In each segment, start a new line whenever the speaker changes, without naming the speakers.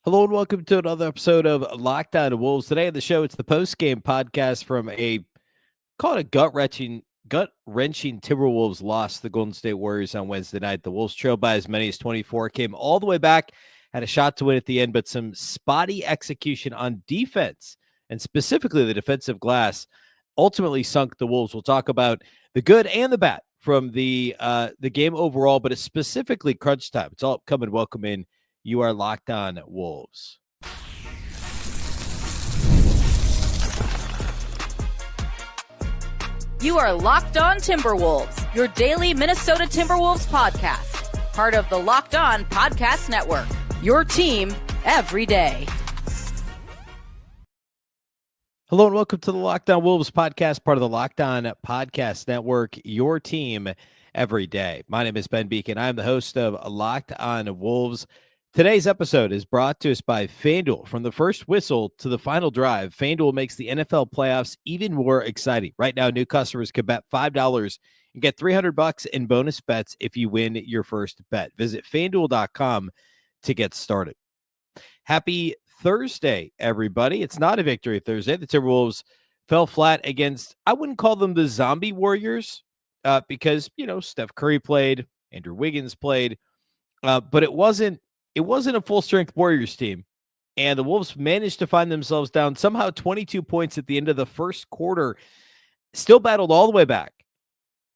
Hello and welcome to another episode of Lockdown Wolves. Today on the show, it's the post-game podcast from call it a gut-wrenching Timberwolves loss to the Golden State Warriors on Wednesday night. The Wolves trailed by as many as 24, came all the way back, had a shot to win at the end, but some spotty execution on defense, and specifically the defensive glass, ultimately sunk the Wolves. We'll talk about the good and the bad from the game overall, but it's specifically crunch time. It's all come and welcome in. You are Locked On Wolves.
You are Locked On Timberwolves, your daily Minnesota Timberwolves podcast. Part of the Locked On Podcast Network, your team every day.
Hello and welcome to the Locked On Wolves podcast, part of the Locked On Podcast Network, your team every day. My name is Ben Beecken. I'm the host of Locked On Wolves. Today's episode is brought to us by FanDuel. From the first whistle to the final drive, FanDuel makes the NFL playoffs even more exciting. Right now, new customers can bet $5 and get $300 in bonus bets if you win your first bet. Visit FanDuel.com to get started. Happy Thursday, everybody. It's not a victory Thursday. The Timberwolves fell flat against, I wouldn't call them the zombie Warriors because, Steph Curry played, Andrew Wiggins played, but it wasn't a full-strength Warriors team, and the Wolves managed to find themselves down somehow 22 points at the end of the first quarter, still battled all the way back,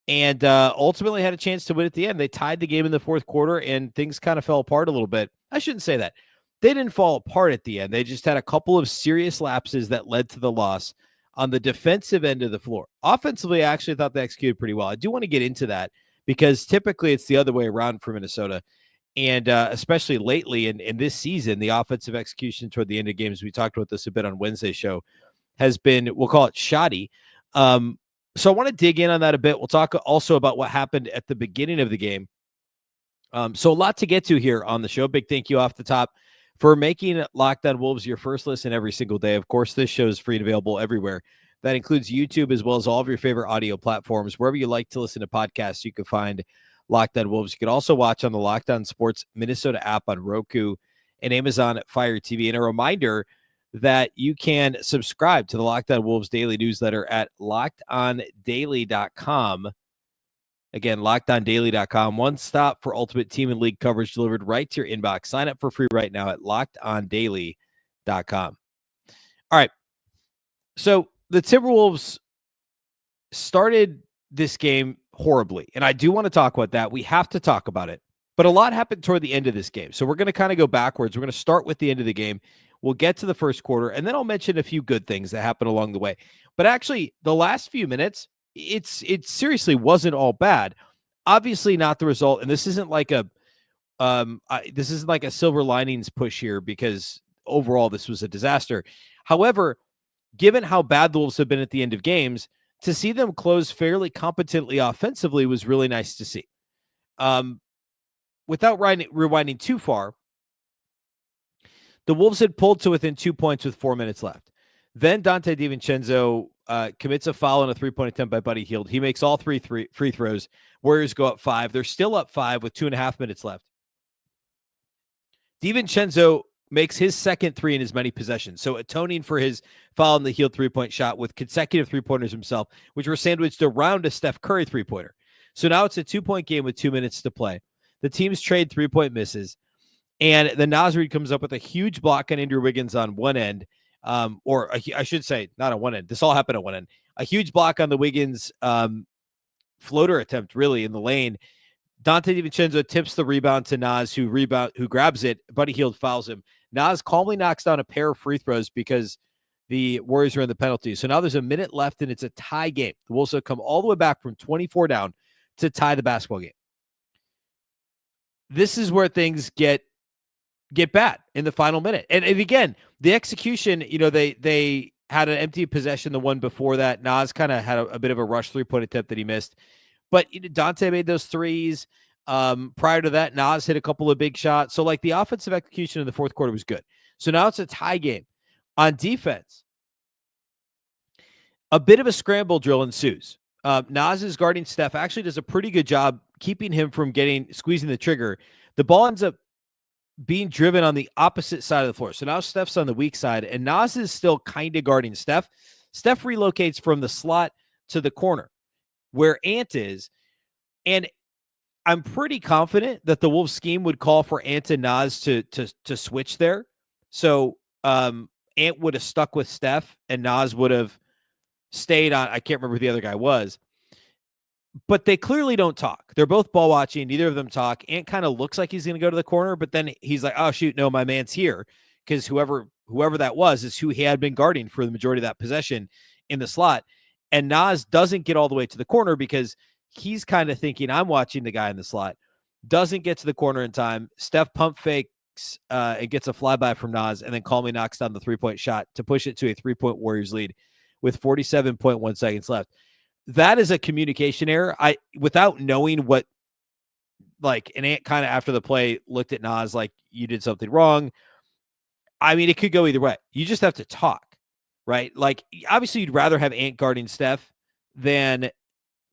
and ultimately had a chance to win at the end. They tied the game in the fourth quarter, and things kind of fell apart a little bit. I shouldn't say that. They didn't fall apart at the end. They just had a couple of serious lapses that led to the loss on the defensive end of the floor. Offensively, I actually thought they executed pretty well. I do want to get into that because typically it's the other way around for Minnesota. And especially lately in this season, the offensive execution toward the end of games, we talked about this a bit on Wednesday's show, has been, we'll call it shoddy. So I want to dig in on that a bit. We'll talk also about what happened at the beginning of the game. So a lot to get to here on the show. Big thank you off the top for making Locked On Wolves your first listen every single day. Of course, this show is free and available everywhere. That includes YouTube as well as all of your favorite audio platforms. Wherever you like to listen to podcasts, you can find Locked On Wolves. You can also watch on the Locked On Sports Minnesota app on Roku and Amazon Fire TV. And a reminder that you can subscribe to the Locked On Wolves daily newsletter at lockedondaily.com. Again, lockedondaily.com. One stop for ultimate team and league coverage delivered right to your inbox. Sign up for free right now at lockedondaily.com. All right. So the Timberwolves started this game horribly, and I do want to talk about that. We have to talk about it, but a lot happened toward the end of this game, so we're going to kind of go backwards. We're going to start with the end of the game. We'll get to the first quarter, and then I'll mention a few good things that happened along the way. But actually, the last few minutes, it seriously wasn't all bad. Obviously, not the result, and this isn't like a silver linings push here because overall this was a disaster. However, given how bad the Wolves have been at the end of games, to see them close fairly competently offensively was really nice to see. Without rewinding too far, the Wolves had pulled to within 2 points with 4 minutes left. Then Donte DiVincenzo commits a foul on a three-point attempt by Buddy Hield. He makes all three free throws. Warriors go up 5. They're still up 5 with 2.5 minutes left. DiVincenzo makes his second three in as many possessions, so atoning for his foul on the Hield three-point shot with consecutive three-pointers himself, which were sandwiched around a Steph Curry three-pointer. So now it's a 2-point game with 2 minutes to play. The teams trade three-point misses, and the Nasrid comes up with a huge block on Andrew Wiggins on one end, I should say not on one end. This all happened on one end. A huge block on the Wiggins floater attempt, really, in the lane. Donte DiVincenzo tips the rebound to Nas, who grabs it. Buddy Hield fouls him. Nas calmly knocks down a pair of free throws because the Warriors are in the penalty. So now there's a minute left, and it's a tie game. The Wolves have come all the way back from 24 down to tie the basketball game. This is where things get bad in the final minute. And again, the execution, they had an empty possession the one before that. Nas kind of had a bit of a rush three-point attempt that he missed. But Donte made those threes. Prior to that, Nas hit a couple of big shots. So, the offensive execution in the fourth quarter was good. So now it's a tie game. On defense, a bit of a scramble drill ensues. Nas is guarding Steph. Actually does a pretty good job keeping him from squeezing the trigger. The ball ends up being driven on the opposite side of the floor. So now Steph's on the weak side, and Naz is still kind of guarding Steph. Steph relocates from the slot to the corner where Ant is, and I'm pretty confident that the Wolves scheme would call for Ant and Naz to switch there. So Ant would have stuck with Steph, and Naz would have stayed on. I can't remember who the other guy was. But they clearly don't talk. They're both ball watching. Neither of them talk. Ant kind of looks like he's going to go to the corner, but then he's like, oh, shoot, no, my man's here. Because whoever that was is who he had been guarding for the majority of that possession in the slot. And Naz doesn't get all the way to the corner because he's kind of thinking, I'm watching the guy in the slot. Doesn't get to the corner in time. Steph pump fakes and gets a flyby from Naz, and then Conley knocks down the three-point shot to push it to a 3-point Warriors lead with 47.1 seconds left. That is a communication error. Without knowing what, like, an Ant kind of after the play looked at Naz like, you did something wrong. I mean, it could go either way. You just have to talk, right? Like, obviously, you'd rather have Ant guarding Steph than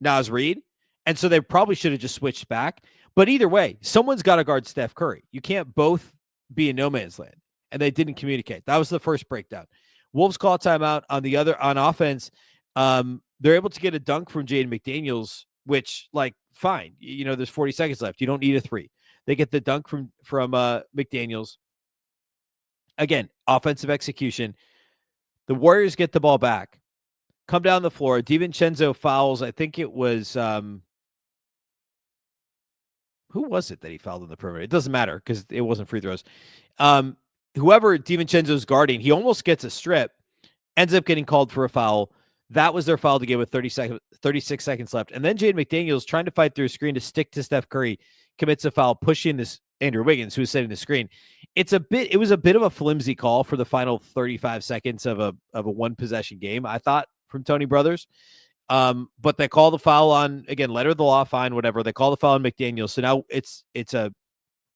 Naz Reid. And so they probably should have just switched back. But either way, someone's got to guard Steph Curry. You can't both be in no man's land. And they didn't communicate. That was the first breakdown. Wolves call timeout on offense. They're able to get a dunk from Jaden McDaniels, which, like, fine. You know, there's 40 seconds left. You don't need a three. They get the dunk from McDaniels. Again, offensive execution. The Warriors get the ball back, come down the floor. DiVincenzo fouls. I think it was who was it that he fouled in the perimeter? It doesn't matter because it wasn't free throws. Whoever DiVincenzo's guarding, he almost gets a strip, ends up getting called for a foul. That was their foul to get with 36 seconds left. And then Jaden McDaniels, trying to fight through a screen to stick to Steph Curry, commits a foul, pushing this Andrew Wiggins, who was setting the screen. It was a bit of a flimsy call for the final 35 seconds of a one possession game, I thought, from Tony Brothers. But they call the foul on, again, letter of the law, fine, whatever. They call the foul on McDaniels. So now it's a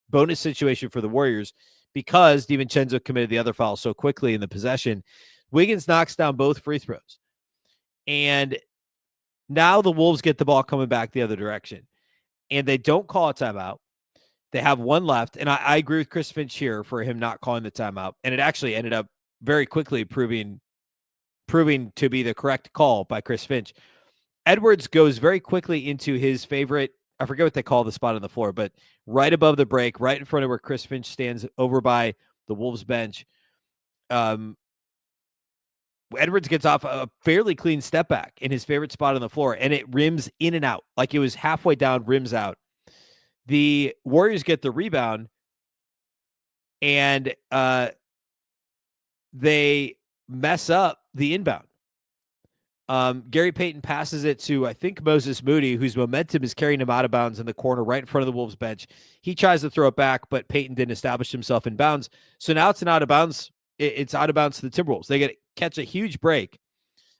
bonus situation for the Warriors because DiVincenzo committed the other foul so quickly in the possession. Wiggins knocks down both free throws. And now the Wolves get the ball coming back the other direction. And they don't call a timeout. They have one left. And I agree with Chris Finch here for him not calling the timeout. And it actually ended up very quickly proving to be the correct call by Chris Finch. Edwards goes very quickly into his favorite, I forget what they call the spot on the floor, but right above the break, right in front of where Chris Finch stands over by the Wolves bench. Edwards gets off a fairly clean step back in his favorite spot on the floor, and it rims in and out. Like it was halfway down, rims out. The Warriors get the rebound, and they mess up the inbound. Gary Payton passes it to, I think, Moses Moody, whose momentum is carrying him out of bounds in the corner right in front of the Wolves bench. He tries to throw it back, but Payton didn't establish himself in bounds. So now it's an out of bounds. It's out of bounds to the Timberwolves. They catch a huge break.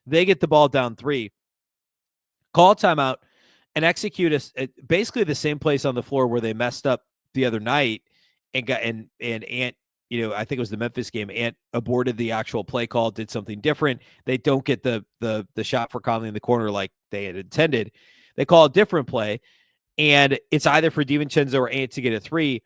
They get the ball down 3, call timeout, and execute basically the same place on the floor where they messed up the other night and Ant, you know, I think it was the Memphis game. Ant aborted the actual play call, did something different. They don't get the shot for Conley in the corner like they had intended. They call a different play, and it's either for DiVincenzo or Ant to get a 3.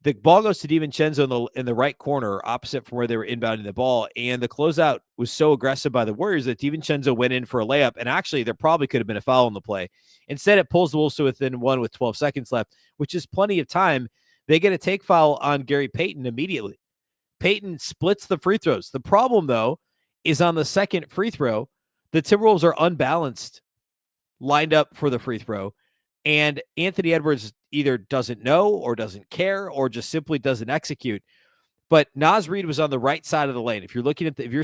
The ball goes to DiVincenzo in the right corner, opposite from where they were inbounding the ball, and the closeout was so aggressive by the Warriors that DiVincenzo went in for a layup, and actually there probably could have been a foul on the play. Instead, it pulls the Wolves to within 1 with 12 seconds left, which is plenty of time. They get a take foul on Gary Payton immediately. Payton splits the free throws. The problem, though, is on the second free throw, the Timberwolves are unbalanced, lined up for the free throw, and Anthony Edwards either doesn't know or doesn't care or just simply doesn't execute. But Naz Reid was on the right side of the lane. If you're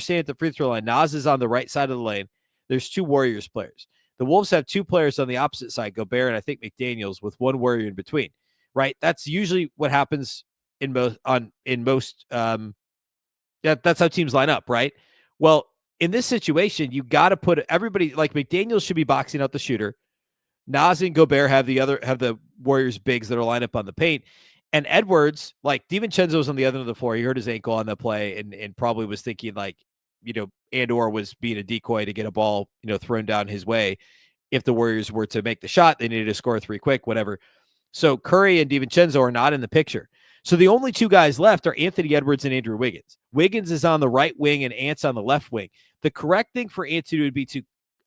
standing at the free throw line, Naz is on the right side of the lane. There's 2 Warriors players. The Wolves have 2 players on the opposite side, Gobert and I think McDaniels, with 1 Warrior in between. Right? That's usually what happens in most. That's how teams line up, right? Well, in this situation, you got to put everybody, like McDaniels should be boxing out the shooter. Naz and Gobert have the Warriors bigs that are lined up on the paint. And Edwards, like DiVincenzo's on the other end of the floor. He hurt his ankle on the play and probably was thinking like, you know, and/or was being a decoy to get a ball, you know, thrown down his way. If the Warriors were to make the shot, they needed to score 3 quick, whatever. So Curry and DiVincenzo are not in the picture. So the only two guys left are Anthony Edwards and Andrew Wiggins. Wiggins is on the right wing and Ant's on the left wing. The correct thing for Ant to do would be to,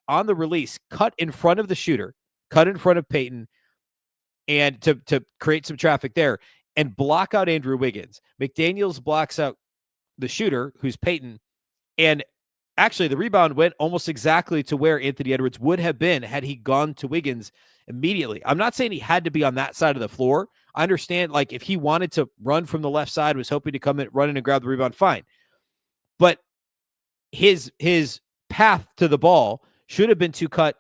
on the release, cut in front of the shooter, cut in front of Peyton, and to create some traffic there and block out Andrew Wiggins. McDaniels blocks out the shooter, who's Peyton, and actually the rebound went almost exactly to where Anthony Edwards would have been had he gone to Wiggins immediately. I'm not saying he had to be on that side of the floor. I understand, like, if he wanted to run from the left side, was hoping to come in, run in and grab the rebound, fine. But his path to the ball should have been to cut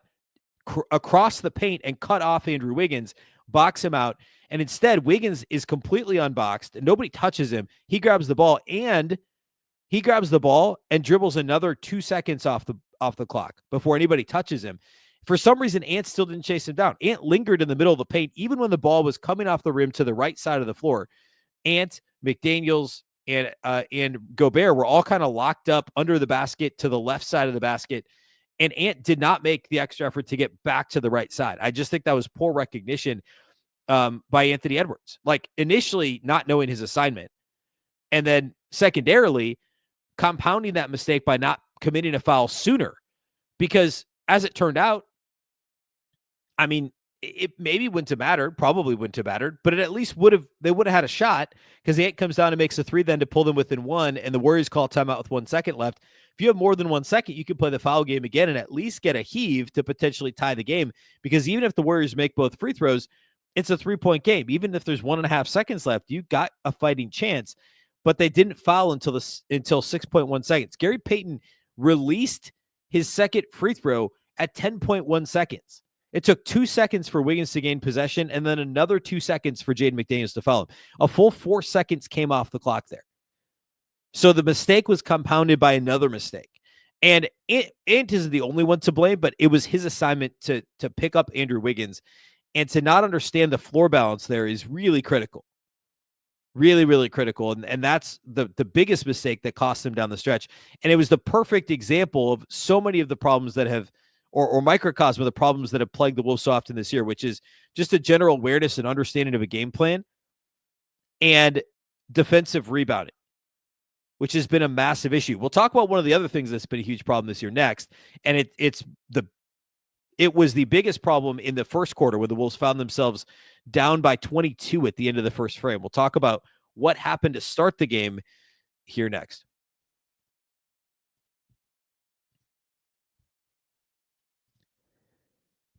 across the paint and cut off Andrew Wiggins, box him out. And instead, Wiggins is completely unboxed and nobody touches him. He grabs the ball and dribbles another 2 seconds off the clock before anybody touches him. For some reason, Ant still didn't chase him down. Ant lingered in the middle of the paint, even when the ball was coming off the rim to the right side of the floor. Ant, McDaniels, and Gobert were all kind of locked up under the basket to the left side of the basket. And Ant did not make the extra effort to get back to the right side. I just think that was poor recognition by Anthony Edwards. Like, initially not knowing his assignment, and then secondarily compounding that mistake by not committing a foul sooner. Because as it turned out, I mean, it maybe wouldn't have mattered, probably wouldn't have mattered, but it at least they would have had a shot, because the Ant comes down and makes a three then to pull them within one, and the Warriors call timeout with 1 second left. If you have more than 1 second, you can play the foul game again and at least get a heave to potentially tie the game, because even if the Warriors make both free throws, it's a 3-point game. Even if there's 1.5 seconds left, you got a fighting chance. But they didn't foul until 6.1 seconds. Gary Payton released his second free throw at 10.1 seconds. It took 2 seconds for Wiggins to gain possession, and then another 2 seconds for Jaden McDaniels to foul him. A full 4 seconds came off the clock there. So the mistake was compounded by another mistake. And Ant isn't the only one to blame, but it was his assignment to pick up Andrew Wiggins. And to not understand the floor balance there is really critical. Really, really critical. And that's the biggest mistake that cost him down the stretch. And it was the perfect example of so many of the problems that have, or microcosm of the problems that have plagued the Wolves so often this year, which is just a general awareness and understanding of a game plan and defensive rebounding, which has been a massive issue. We'll talk about one of the other things that's been a huge problem this year next. And it was the biggest problem in the first quarter when the Wolves found themselves down by 22 at the end of the first frame. We'll talk about what happened to start the game here next.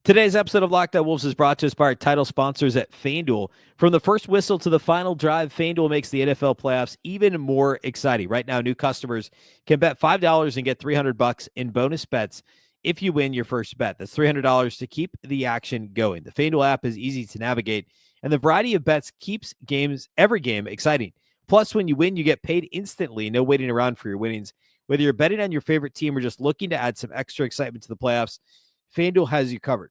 Today's episode of Locked On Wolves is brought to us by our title sponsors at FanDuel. From the first whistle to the final drive, FanDuel makes the NFL playoffs even more exciting. Right now, new customers can bet $5 and get $300 in bonus bets if you win your first bet. That's $300 to keep the action going. The FanDuel app is easy to navigate, and the variety of bets keeps every game exciting. Plus, when you win, you get paid instantly. No waiting around for your winnings. Whether you're betting on your favorite team or just looking to add some extra excitement to the playoffs, FanDuel has you covered.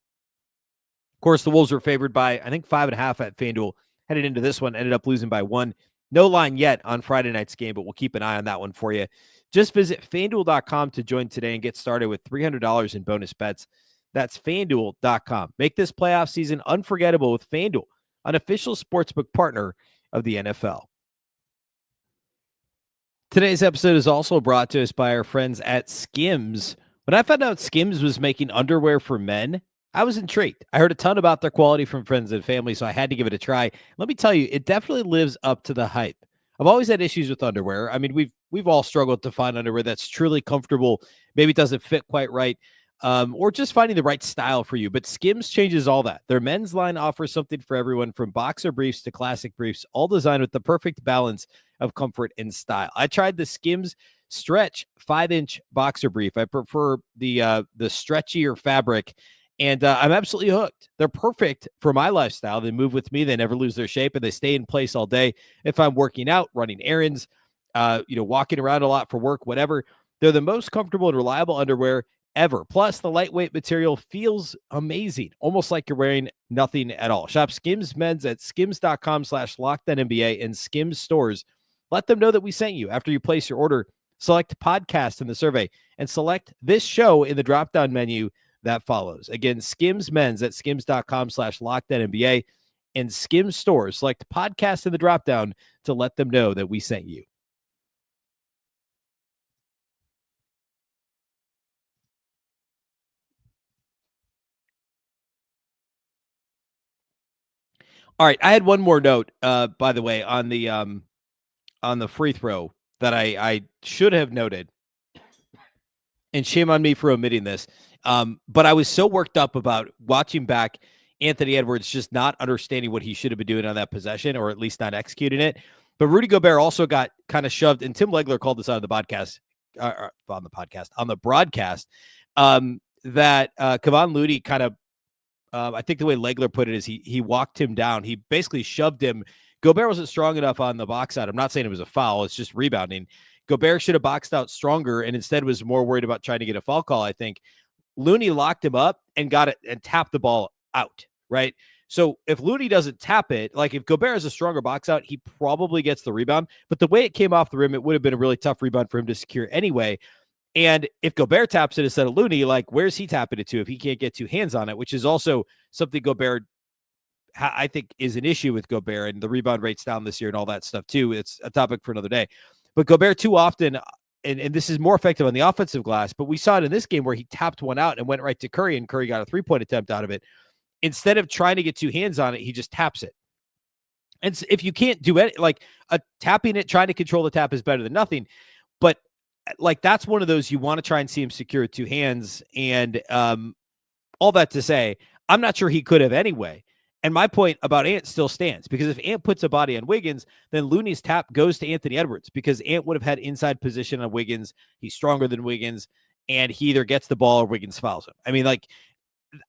Of course, the Wolves were favored by, I think, 5.5 at FanDuel headed into this one, ended up losing by 1. No line yet on Friday night's game, but we'll keep an eye on that one for you. Just visit FanDuel.com to join today and get started with $300 in bonus bets. That's FanDuel.com. Make this playoff season unforgettable with FanDuel, an official sportsbook partner of the NFL. Today's episode is also brought to us by our friends at Skims. When I found out Skims was making underwear for men, I was intrigued. I heard a ton about their quality from friends and family, so I had to give it a try. Let me tell you, it definitely lives up to the hype. I've always had issues with underwear. I mean, we've all struggled to find underwear that's truly comfortable. Maybe it doesn't fit quite right, or just finding the right style for you. But Skims changes all that. Their men's line offers something for everyone, from boxer briefs to classic briefs, all designed with the perfect balance of comfort and style. I tried the Skims Stretch 5-inch boxer brief. I prefer the stretchier fabric. And I'm absolutely hooked. They're perfect for my lifestyle. They move with me. They never lose their shape, and they stay in place all day. If I'm working out, running errands, walking around a lot for work, whatever, they're the most comfortable and reliable underwear ever. Plus, the lightweight material feels amazing, almost like you're wearing nothing at all. Shop Skims Men's at skims.com/LockedOnNBA and Skims stores. Let them know that we sent you. After you place your order, select podcast in the survey and select this show in the drop-down menu that follows. Again, Skims Men's at skims.com/LockedOnNBA and skim stores, select the podcast in the dropdown to let them know that we sent you. All right, I had one more note, by the way, on the free throw that I should have noted, and shame on me for omitting this. But I was so worked up about watching back Anthony Edwards just not understanding what he should have been doing on that possession, or at least not executing it. But Rudy Gobert also got kind of shoved, and Tim Legler called this out on the podcast, on the broadcast, that Kevon Looney kind of, I think the way Legler put it is he walked him down. He basically shoved him. Gobert wasn't strong enough on the box out. I'm not saying it was a foul. It's just rebounding. Gobert should have boxed out stronger and instead was more worried about trying to get a foul call, I think. Looney locked him up and got it and tapped the ball out, right? So if Looney doesn't tap it, like if Gobert has a stronger box out, he probably gets the rebound. But the way it came off the rim, it would have been a really tough rebound for him to secure anyway. And if Gobert taps it instead of Looney, like where's he tapping it to if he can't get two hands on it, which is also something Gobert, I think, is an issue with Gobert, and the rebound rate's down this year and all that stuff too. It's a topic for another day. But Gobert too often, and this is more effective on the offensive glass, but we saw it in this game where he tapped one out and went right to Curry, and Curry got a three-point attempt out of it. Instead of trying to get two hands on it, he just taps it. And if you can't do it, like tapping it, trying to control the tap is better than nothing. But like that's one of those you want to try and see him secure with two hands. And all that to say, I'm not sure he could have anyway. And my point about Ant still stands, because if Ant puts a body on Wiggins, then Looney's tap goes to Anthony Edwards, because Ant would have had inside position on Wiggins. He's stronger than Wiggins, and he either gets the ball or Wiggins fouls him. I mean, like,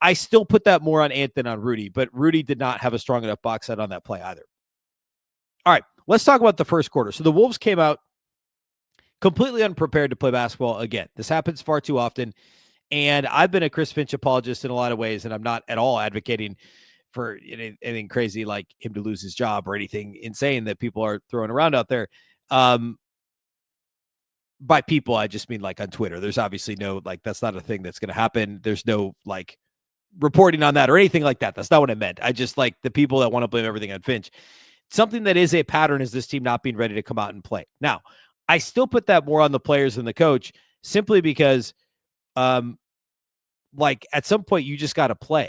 I still put that more on Ant than on Rudy, but Rudy did not have a strong enough box set on that play either. All right, let's talk about the first quarter. So the Wolves came out completely unprepared to play basketball again. This happens far too often, and I've been a Chris Finch apologist in a lot of ways, and I'm not at all advocating for anything crazy like him to lose his job or anything insane that people are throwing around out there. By people, I just mean like on Twitter. There's obviously no, like, that's not a thing that's going to happen. There's no like reporting on that or anything like that. That's not what I meant. I just like the people that want to blame everything on Finch. Something that is a pattern is this team not being ready to come out and play. Now, I still put that more on the players than the coach, simply because like at some point you just got to play.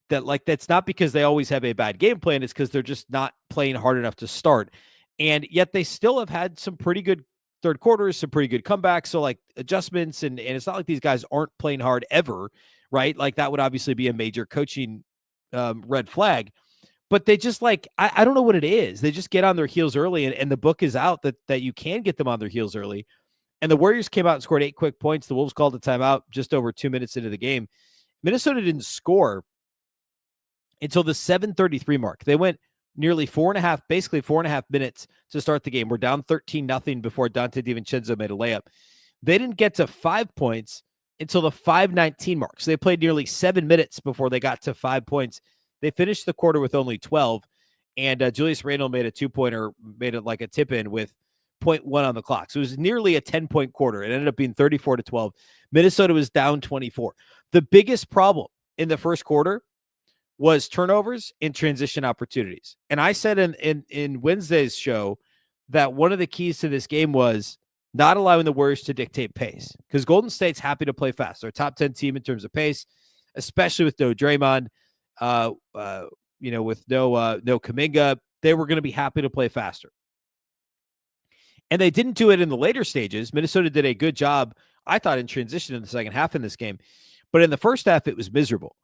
That, like, that's not because they always have a bad game plan. It's because they're just not playing hard enough to start. And yet they still have had some pretty good third quarters, some pretty good comebacks. So like adjustments, and it's not like these guys aren't playing hard ever, right? Like that would obviously be a major coaching red flag. But they just like, I don't know what it is. They just get on their heels early, and the book is out that you can get them on their heels early. And the Warriors came out and scored 8 quick points. The Wolves called a timeout just over 2 minutes into the game. Minnesota didn't score until the 7:33 mark. They went nearly 4.5 minutes to start the game. We're down 13-0 before Donte DiVincenzo made a layup. They didn't get to 5 points until the 5:19 mark. So they played nearly 7 minutes before they got to 5 points. They finished the quarter with only 12, and Julius Randle made a 2-pointer, made it like a tip-in with 0.1 on the clock. So it was nearly a 10-point quarter. It ended up being 34-12. Minnesota was down 24. The biggest problem in the first quarter was turnovers and transition opportunities. And I said in Wednesday's show that one of the keys to this game was not allowing the Warriors to dictate pace, because Golden State's happy to play fast. They're a top 10 team in terms of pace, especially with no Draymond, with no Kuminga. They were going to be happy to play faster. And they didn't do it in the later stages. Minnesota did a good job, I thought, in transition in the second half in this game. But in the first half, it was miserable.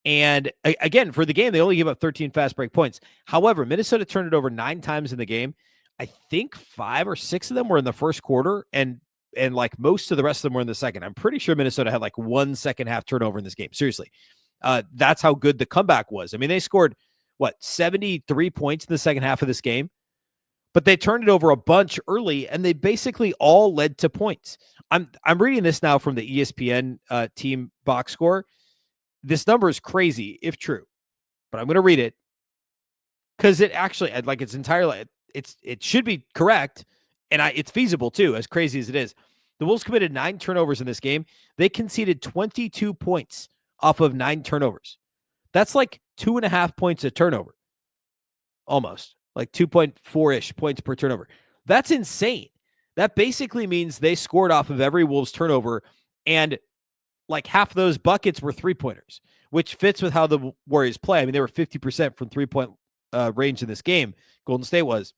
And again, for the game, they only gave up 13 fast break points. However, Minnesota turned it over 9 times in the game. I think 5 or 6 of them were in the first quarter, and like most of the rest of them were in the second. I'm pretty sure Minnesota had like 1 second half turnover in this game. Seriously. That's how good the comeback was. I mean, they scored 73 points in the second half of this game, but they turned it over a bunch early, and they basically all led to points. I'm reading this now from the ESPN team box score. This number is crazy if true, but I'm going to read it because it actually, like, it's entirely, it should be correct, and it's feasible too, as crazy as it is. The Wolves committed 9 turnovers in this game. They conceded 22 points off of 9 turnovers. That's like 2.5 points a turnover. almost like 2.4-ish points per turnover. That's insane. That basically means they scored off of every Wolves turnover, and like half those buckets were three-pointers, which fits with how the Warriors play. I mean, they were 50% from three-point range in this game. Golden State was.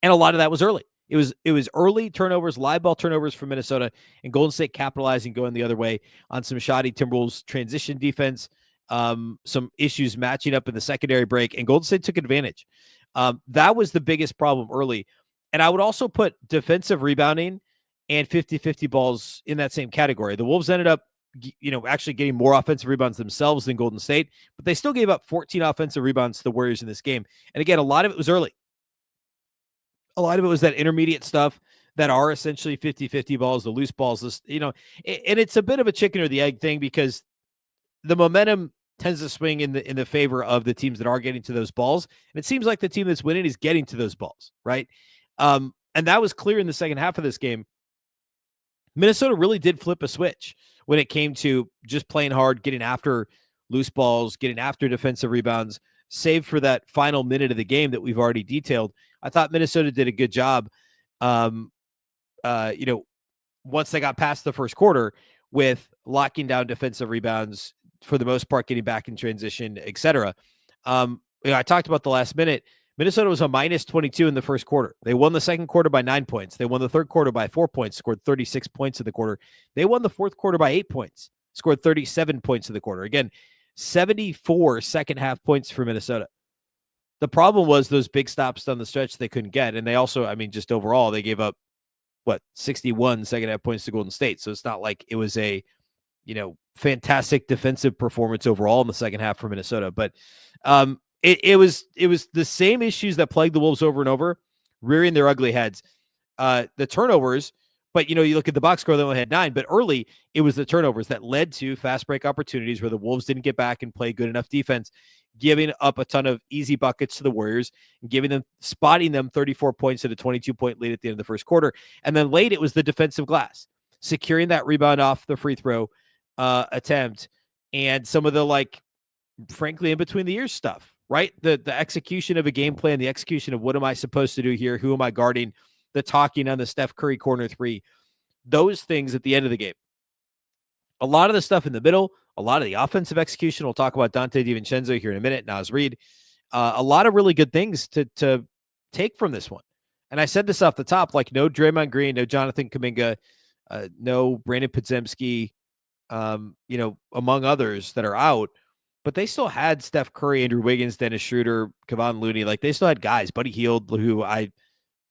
And a lot of that was early. It was early turnovers, live ball turnovers from Minnesota, and Golden State capitalizing, going the other way on some shoddy Timberwolves transition defense, some issues matching up in the secondary break, and Golden State took advantage. That was the biggest problem early. And I would also put defensive rebounding and 50-50 balls in that same category. The Wolves ended up, actually getting more offensive rebounds themselves than Golden State, but they still gave up 14 offensive rebounds to the Warriors in this game. And again, a lot of it was early. A lot of it was that intermediate stuff that are essentially 50-50 balls, the loose balls, and it's a bit of a chicken or the egg thing because the momentum tends to swing in the favor of the teams that are getting to those balls. And it seems like the team that's winning is getting to those balls, right? And that was clear in the second half of this game. Minnesota really did flip a switch when it came to just playing hard, getting after loose balls, getting after defensive rebounds, save for that final minute of the game that we've already detailed. I thought Minnesota did a good job, once they got past the first quarter with locking down defensive rebounds, for the most part, getting back in transition, etc. I talked about the last minute. Minnesota was a minus 22 in the first quarter. They won the second quarter by 9 points. They won the third quarter by 4 points, scored 36 points in the quarter. They won the fourth quarter by 8 points, scored 37 points in the quarter. Again, 74 second half points for Minnesota. The problem was those big stops down the stretch they couldn't get. And they also, just overall, they gave up 61 second half points to Golden State. So it's not like it was a, fantastic defensive performance overall in the second half for Minnesota. But it was the same issues that plagued the Wolves over and over, rearing their ugly heads. The turnovers, but you look at the box score, they only had 9, but early it was the turnovers that led to fast break opportunities where the Wolves didn't get back and play good enough defense, giving up a ton of easy buckets to the Warriors and spotting them 34 points at a 22-point lead at the end of the first quarter. And then late, it was the defensive glass, securing that rebound off the free throw attempt, and some of the, frankly, in between the ears stuff, right? The execution of a game plan, the execution of what am I supposed to do here? Who am I guarding? The talking on the Steph Curry corner three, those things at the end of the game. A lot of the stuff in the middle, a lot of the offensive execution. We'll talk about Donte DiVincenzo here in a minute. Naz Reid, a lot of really good things to take from this one. And I said this off the top, no Draymond Green, no Jonathan Kuminga, no Brandon Podziemski, among others that are out, but they still had Steph Curry, Andrew Wiggins, Dennis Schroeder, Kevon Looney. They still had guys, Buddy Hield, who I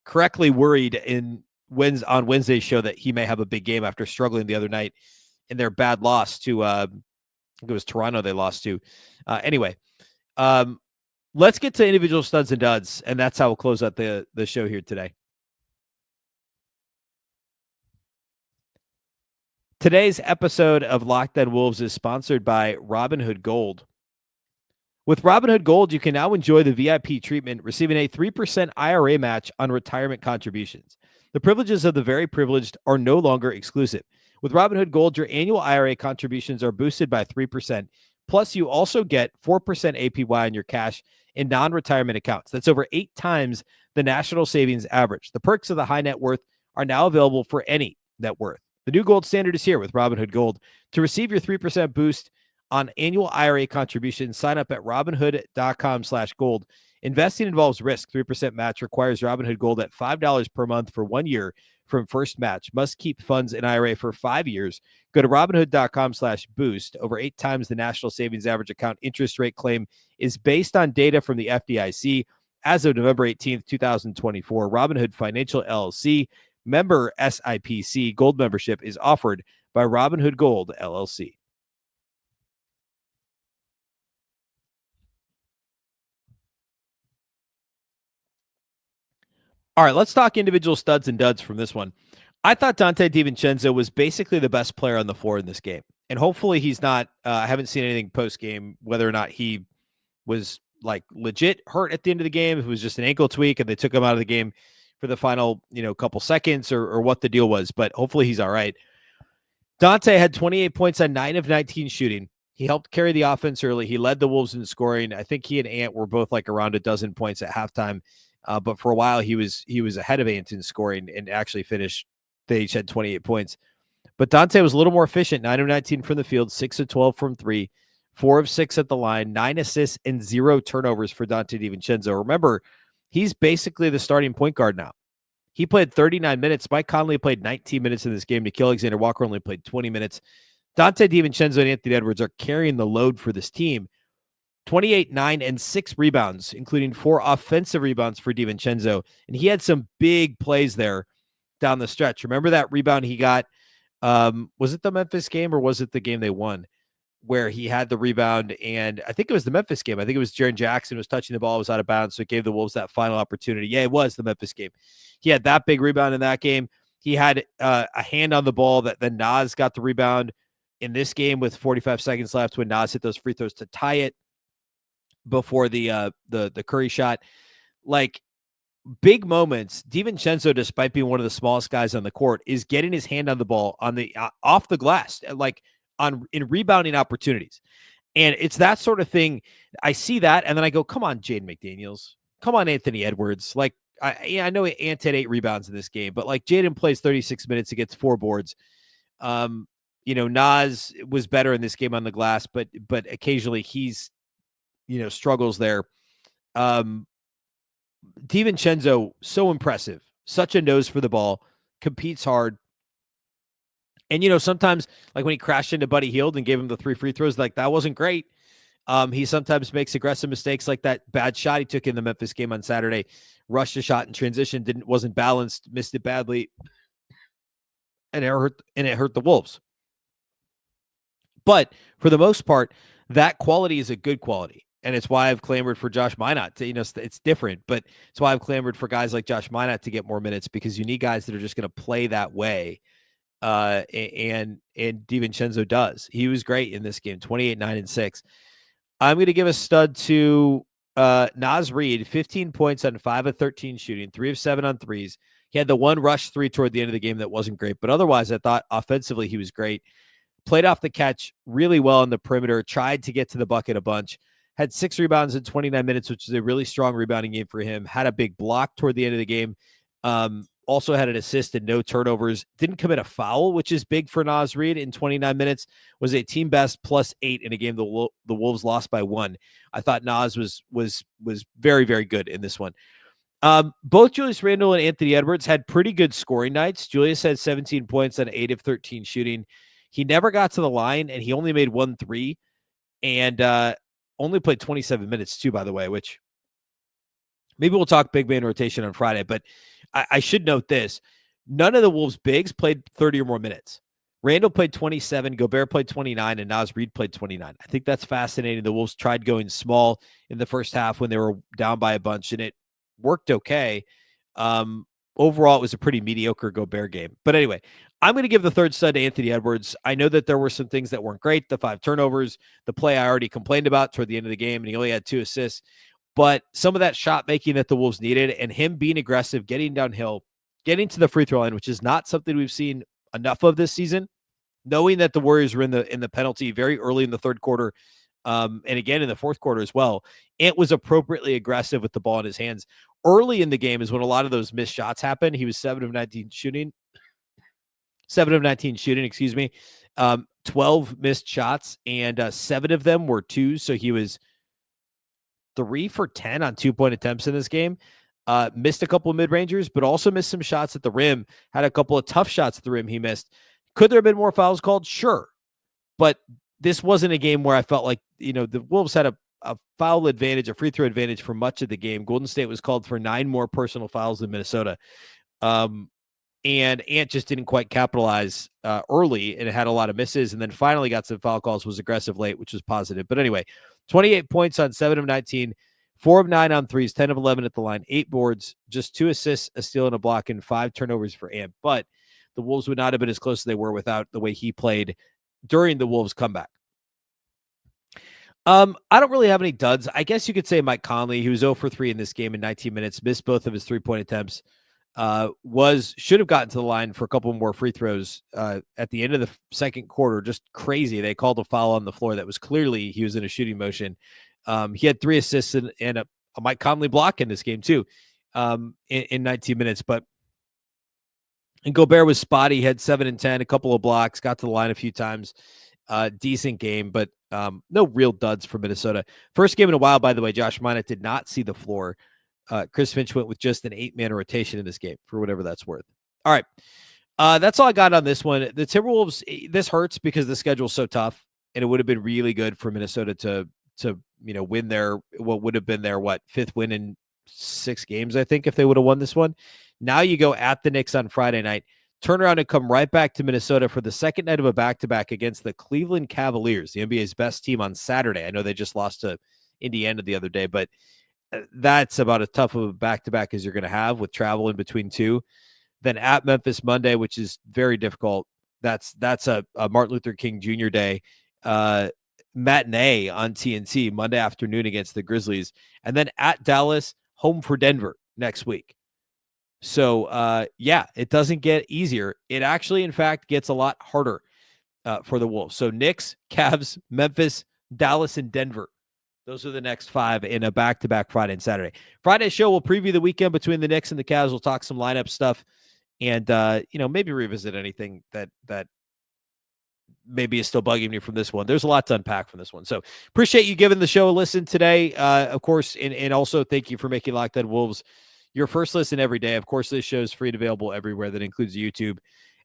correctly worried on Wednesday's show that he may have a big game after struggling the other night in their bad loss to, I think it was Toronto they lost to. Anyway, let's get to individual studs and duds, and that's how we'll close out the show here today. Today's episode of Locked On Wolves is sponsored by Robinhood Gold. With Robinhood Gold, you can now enjoy the VIP treatment, receiving a 3% IRA match on retirement contributions. The privileges of the very privileged are no longer exclusive. With Robinhood Gold, your annual IRA contributions are boosted by 3%. Plus, you also get 4% APY on your cash in non-retirement accounts. That's over 8 times the national savings average. The perks of the high net worth are now available for any net worth. The new gold standard is here with Robinhood Gold. To receive your 3% boost on annual IRA contributions, sign up at Robinhood.com/gold. Investing involves risk. 3% match requires Robinhood Gold at $5 per month for 1 year from first match. Must keep funds in IRA for 5 years. Go to Robinhood.com/boost. Over 8 times the national savings average account interest rate claim is based on data from the FDIC as of November 18th, 2024. Robinhood Financial LLC, member SIPC. Gold membership is offered by Robinhood Gold LLC. All right, let's talk individual studs and duds from this one. I thought Donte DiVincenzo was basically the best player on the floor in this game. And hopefully he's not, I haven't seen anything post-game, whether or not he was legit hurt at the end of the game, if it was just an ankle tweak and they took him out of the game for the final, couple seconds or what the deal was. But hopefully he's all right. Donte had 28 points on 9 of 19 shooting. He helped carry the offense early. He led the Wolves in scoring. I think he and Ant were both like around a dozen points at halftime. But for a while, he was ahead of Ant in scoring and actually finished. They each had 28 points. But Donte was a little more efficient, 9 of 19 from the field, 6 of 12 from three, 4 of 6 at the line, 9 assists, and 0 turnovers for Donte DiVincenzo. Remember, he's basically the starting point guard now. He played 39 minutes. Mike Conley played 19 minutes in this game. Nikhil Alexander-Walker only played 20 minutes. Donte DiVincenzo and Anthony Edwards are carrying the load for this team. 28, 9, and 6 rebounds, including 4 offensive rebounds for DiVincenzo. And he had some big plays there down the stretch. Remember that rebound he got? Was it the Memphis game or was it the game they won where he had the rebound? And I think it was the Memphis game. I think it was Jaren Jackson was touching the ball, was out of bounds, so it gave the Wolves that final opportunity. Yeah, it was the Memphis game. He had that big rebound in that game. He had a hand on the ball that then Nas got the rebound in this game with 45 seconds left when Nas hit those free throws to tie it before the Curry shot. Like, big moments. DiVincenzo, despite being one of the smallest guys on the court, is getting his hand on the ball on the off the glass, like in rebounding opportunities. And it's that sort of thing. I see that, and then I go, "Come on, Jaden McDaniels. Come on, Anthony Edwards." Like, I know Ant had 8 rebounds in this game, but like Jaden plays 36 minutes, he gets 4 boards. Nas was better in this game on the glass, but occasionally he's struggles there. DiVincenzo, so impressive. Such a nose for the ball. Competes hard. And, sometimes, like when he crashed into Buddy Hield and gave him the 3 free throws, like that wasn't great. He sometimes makes aggressive mistakes like that bad shot he took in the Memphis game on Saturday. Rushed a shot in transition, wasn't balanced, missed it badly. And it hurt the Wolves. But for the most part, that quality is a good quality. And it's why I've clamored for Josh Minott to, it's different, but it's why I've clamored for guys like Josh Minott to get more minutes, because you need guys that are just going to play that way. And DiVincenzo does. He was great in this game, 28, 9, and 6. I'm going to give a stud to Naz Reid, 15 points on 5 of 13 shooting, 3 of 7 on threes. He had the one rush 3 toward the end of the game that wasn't great, but otherwise I thought offensively he was great. Played off the catch really well on the perimeter, tried to get to the bucket a bunch. Had 6 rebounds in 29 minutes, which is a really strong rebounding game for him. Had a big block toward the end of the game. Also had an assist and no turnovers. Didn't commit a foul, which is big for Naz Reid in 29 minutes. Was a team best +8 in a game the Wolves lost by 1. I thought Naz was very, very good in this one. Both Julius Randle and Anthony Edwards had pretty good scoring nights. Julius had 17 points on 8 of 13 shooting. He never got to the line, and he only made 1 3. And only played 27 minutes too, by the way, which maybe we'll talk big man rotation on Friday, but I should note this. None of the Wolves bigs played 30 or more minutes. Randle played 27, Gobert played 29, and Naz Reid played 29. I think that's fascinating. The Wolves tried going small in the first half when they were down by a bunch, and it worked okay. Overall, it was a pretty mediocre Gobert game. But anyway, I'm going to give the third stud to Anthony Edwards. I know that there were some things that weren't great. The 5 turnovers, the play I already complained about toward the end of the game, and he only had 2 assists. But some of that shot making that the Wolves needed, and him being aggressive, getting downhill, getting to the free throw line, which is not something we've seen enough of this season. Knowing that the Warriors were in the penalty very early in the third quarter, and again in the fourth quarter as well, Ant was appropriately aggressive with the ball in his hands. Early in the game is when a lot of those missed shots happened. He was 7 of 19 shooting, 12 missed shots, and 7 of them were 2s. So he was 3 for 10 on 2-point attempts in this game. Missed a couple of mid-rangers, but also missed some shots at the rim. Had a couple of tough shots at the rim he missed. Could there have been more fouls called? Sure. But this wasn't a game where I felt like, the Wolves had a foul advantage, a free throw advantage for much of the game. Golden State was called for 9 more personal fouls than Minnesota. And Ant just didn't quite capitalize early, and it had a lot of misses, and then finally got some foul calls, was aggressive late, which was positive. But anyway, 28 points on 7 of 19, 4 of 9 on threes, 10 of 11 at the line, 8 boards, just 2 assists, a steal, and a block, and 5 turnovers for Ant. But the Wolves would not have been as close as they were without the way he played during the Wolves' comeback. I don't really have any duds. I guess you could say Mike Conley, who was 0 for 3 in this game in 19 minutes, missed both of his 3-point attempts. should have gotten to the line for a couple more free throws at the end of the second quarter. Just crazy. They called a foul on the floor that was clearly he was in a shooting motion. He had 3 assists and a Mike Conley block in this game too, in 19 minutes. And Gobert was spotty. He had 7 and 10, a couple of blocks, got to the line a few times. Decent game, but no real duds for Minnesota. First game in a while, by the way. Josh Minott did not see the floor. Chris Finch went with just an 8-man rotation in this game, for whatever that's worth. All right. That's all I got on this one. The Timberwolves, this hurts because the schedule's so tough, and it would have been really good for Minnesota to win what would have been their 5th win in 6 games, I think, if they would have won this one. Now you go at the Knicks on Friday night, turn around and come right back to Minnesota for the second night of a back-to-back against the Cleveland Cavaliers, the NBA's best team, on Saturday. I know they just lost to Indiana the other day, but that's about as tough of a back-to-back as you're going to have with travel in between two. Then at Memphis Monday, which is very difficult. That's a Martin Luther King Jr. Day matinee on TNT Monday afternoon against the Grizzlies. And then at Dallas, home for Denver next week. So, it doesn't get easier. It actually, in fact, gets a lot harder for the Wolves. So Knicks, Cavs, Memphis, Dallas, and Denver. Those are the next 5 in a back-to-back Friday and Saturday. Friday's show will preview the weekend between the Knicks and the Cavs. We'll talk some lineup stuff and, maybe revisit anything that maybe is still bugging me from this one. There's a lot to unpack from this one. So appreciate you giving the show a listen today. Of course, and also thank you for making Locked On Wolves your first listen every day. Of course, this show is free and available everywhere. That includes YouTube,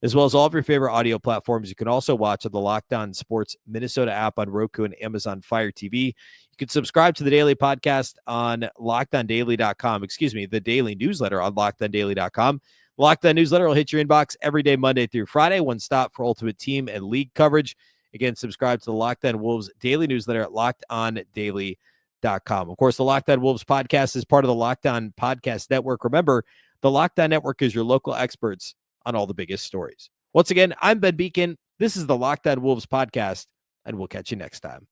as well as all of your favorite audio platforms. You can also watch on the Locked On Sports Minnesota app on Roku and Amazon Fire TV. You can subscribe to the daily podcast on LockedOnDaily.com. The daily newsletter on LockedOnDaily.com. Locked On newsletter will hit your inbox every day, Monday through Friday. One stop for ultimate team and league coverage. Again, subscribe to the Locked On Wolves daily newsletter at LockedOnDaily.com. Of course, the Locked On Wolves podcast is part of the Locked On Podcast Network. Remember, the Locked On Network is your local experts on all the biggest stories. Once again, I'm Ben Beecken. This is the Locked On Wolves podcast, and we'll catch you next time.